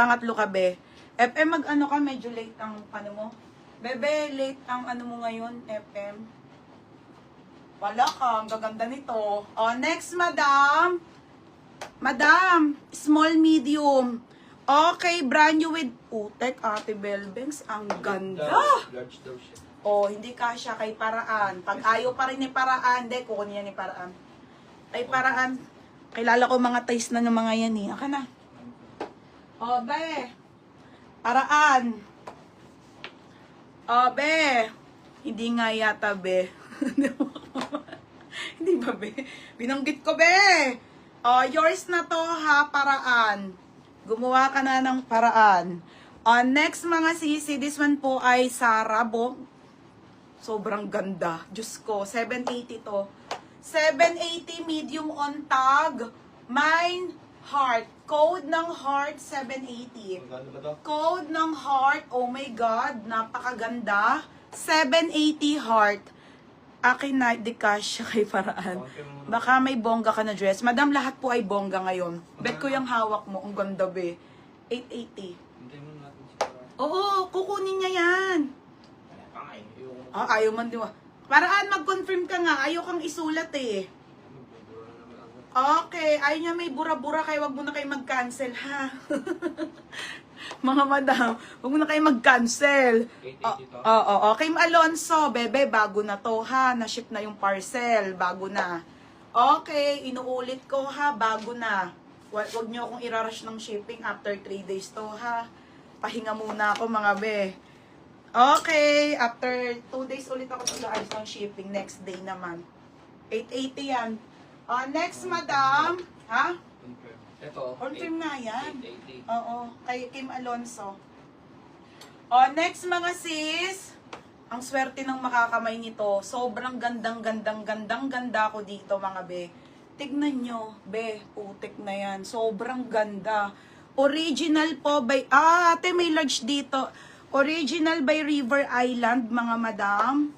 pangatlo ka, be. FM, mag-ano ka, medyo late ang ano mo. Bebe, late ang ano mo ngayon, FM. Wala ka, ang gaganda nito. Oh, next, madam. Madam, small, medium. Okay, brand new with putek, Ate Belbengs. Ang ganda. Large daw siya. Oh, hindi kasya kay Paraan. Pag ayaw pa rin ni Paraan, de, kukunin niya ni Paraan. Kay Paraan, kilala ko mga taste na ng mga yan eh. Aka na. Oh, be. Paraan. Oh, be. Hindi nga yata, be. Hindi ba, be? Binanggit ko, be. Oh, yours na to, ha, Paraan. Gumawa ka na ng Paraan. Next, mga sisi, this one po ay Sarabo. Sobrang ganda. Diyos ko, 780 to. 780 medium on tag. Mine, heart. Code ng heart, 780. Magkano ba to? Code ng heart, oh my God, napakaganda. 780 heart. Akin na, di kasya kay Paraan. Baka may bongga ka na dress. Madam, lahat po ay bongga ngayon. Bet ko yung hawak mo, ang ganda be. 880. Hindi mo natin si Paraan. Oo, kukunin niya yan. Pangay. Ayaw man di ba? Paraan, mag-confirm ka nga. Ayaw kang isulat eh. Okay, ayaw niya may bura-bura kaya wag mo na kayo mag-cancel, ha? Mga madam, wag mo na kayo mag-cancel. Oo, kay Alonso, bebe, bago na to, ha? Na-ship na yung parcel, bago na. Okay, inuulit ko, ha? Bago na. Wag niyo akong irarush ng shipping after 3 days to, ha? Pahinga muna ako, mga be. Okay, after 2 days ulit ako mag-ayos ng shipping. Next day naman. 880 yan. Next, madam. Ha? Ito. Confirm na yan. 880. Oo, kay Kim Alonso. Next, mga sis. Ang swerte ng makakamay nito. Sobrang ganda ko dito, mga be. Tignan nyo, be. Putik na yan. Sobrang ganda. Original po by... ate, may large dito. Original by River Island, mga madam.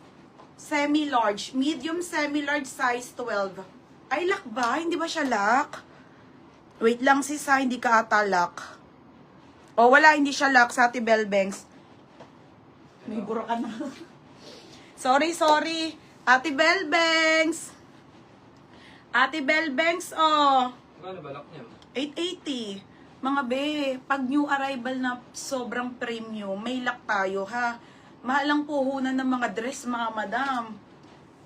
Semi-large. Medium semi-large size 12. Ay, lock ba? Hindi ba siya lock? Wait lang sis ha, hindi ka ata lock. Wala, hindi siya lock sa Ate Belbengs. May buro ka na. sorry. Ate Belbengs. Ate Belbengs, Magkano ba lock niya? 880. Mga be, pag new arrival na sobrang premium, may lock tayo ha. Mahal ang puhunan ng mga dress, mga madam.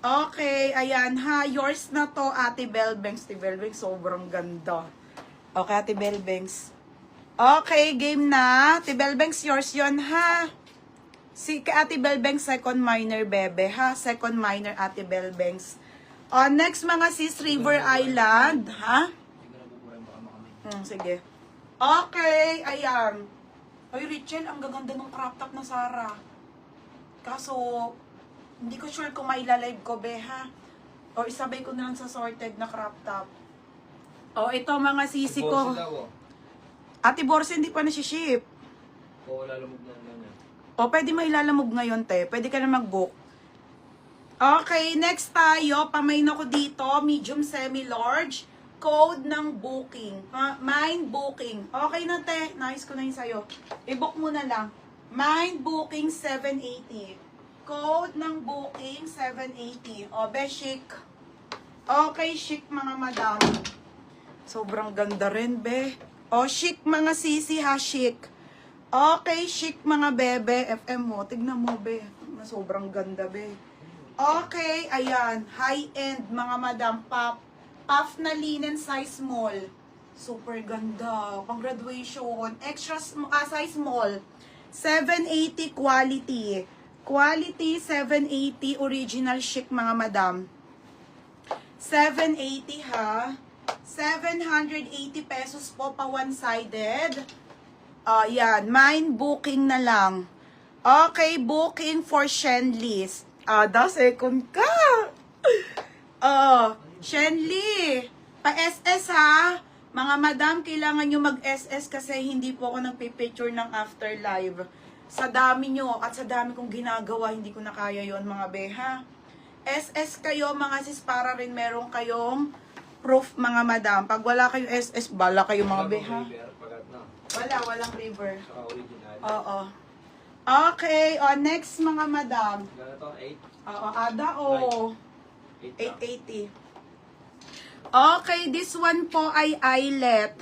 Okay, ayan ha. Yours na to, Ate Belbengs. Ate Belbengs, sobrang ganda. Okay, Ate Belbengs. Okay, game na. Ate Belbengs, yours yon ha. Si Ate Belbengs, second minor, bebe ha. Second minor, Ate Belbengs. Next, mga sis, River Island. Ha? Sige. Okay, ayan. Ay, Richel, ang gaganda ng crop top na Sarah. Kaso, hindi ko sure kung mailalive ko, be, ha? O isabay ko na lang sa sorted na crop top. Ito mga sisi ko. Ate Borse, hindi pa na-ship. Lalamog na ganyan. Pwede mailalamog ngayon, te. Pwede ka na mag-book. Okay, next tayo. Pamain ako dito. Medium, semi-large. Code ng booking. Mind booking. Okay na, te. Nice ko na yun sa'yo. I-book mo na lang. Mind booking 780. Code ng booking 780. Be, chic. Okay, chic mga madam. Sobrang ganda rin, be. Chic mga sisi ha, chic. Okay, chic mga bebe. FM mo. Tignan mo, be. Sobrang ganda, be. Okay, ayan. High-end mga madam. Puff na linen size small. Super ganda. Pang graduation. Extra size small. 780 quality. Quality 780 original chic mga madam. 780 ha. 780 pesos po pa one-sided. Yan. Mine booking na lang. Okay, booking for Shenlis. Second ka. Shenli, pa-SS ha. Mga madam, kailangan nyo mag-SS kasi hindi po ako nagpipicture ng after live. Sa dami nyo at sa dami kong ginagawa, hindi ko na kaya yon mga beha. SS kayo mga sis para rin meron kayong proof mga madam. Pag wala kayo SS, bala kayo mga beha. Walang river. Saka original. Oo. Okay, next mga madam. Gano to? 8? Oo, ada o. 8 lang. 880. Okay, this one po ay eyelet.